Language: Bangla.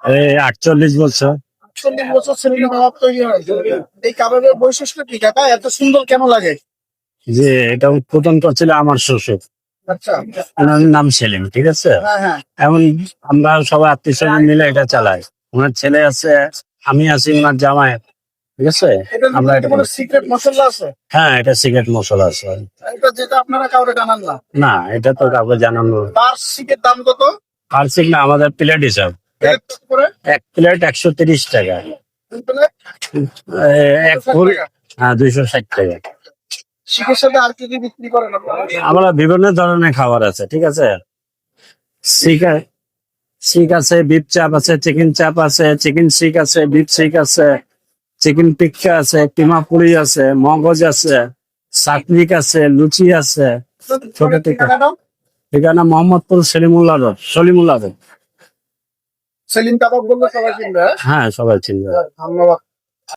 এই 48 বছর। 40 বছর সেলিম কাবাব তৈরি হয়। এই কাবাবের বৈশিষ্ট্য কি কাকা, এত সুন্দর কেন লাগে? যে এটা উৎপাদন করছিল আমার শ্বশুর, আচ্ছা, ওনার নাম সেলিম, ঠিক আছে। হ্যাঁ হ্যাঁ। এমন আমরা সবাই আত্মীয় স্বজন মিলে এটা চালাই। ওনার ছেলে আছে, আমি আছি, ওনার জামাই, ঠিক আছে। এটা আমরা এটা কোনো সিক্রেট মশলা আছে? হ্যাঁ, এটা সিগারেট মশলা আছে। এটা যেটা আপনারা কাউকে জানান না? না, এটা তো কাউকে জানানো। পার শিকের দাম কত? পার্সিক না, আমাদের প্লেট হিসাব। প্লেট কত করে? এক প্লেট 130 টাকা। দুই প্লেট এক 260 ফুল, টাকা। হ্যাঁ, 260 টাকা। শিকের সাথে আর কি কি বিক্রি করেন আপনারা? আমরা বিভিন্ন ধরনের খাবার আছে, ঠিক আছে। শিক আছে, বিফ চাপ আছে, চিকেন চাপ আছে, চিকেন শিক আছে, বিফ শিক আছে, চিকেন টিক্কা আছে, কিমা পুরি আছে, মগজ আছে, সাকনিক আছে, লুচি আছে। ছোট টিক্কা। ঠিকানাটাও? ঠিকানা মোহাম্মদপুর সলিমুল্লাহ রোড, সলিমুল্লাহ রোড। সেলিম কাবাব বললে সবাই চিনবে, হ্যাঁ? হ্যাঁ, সবাই চিনবে। ধন্যবাদ।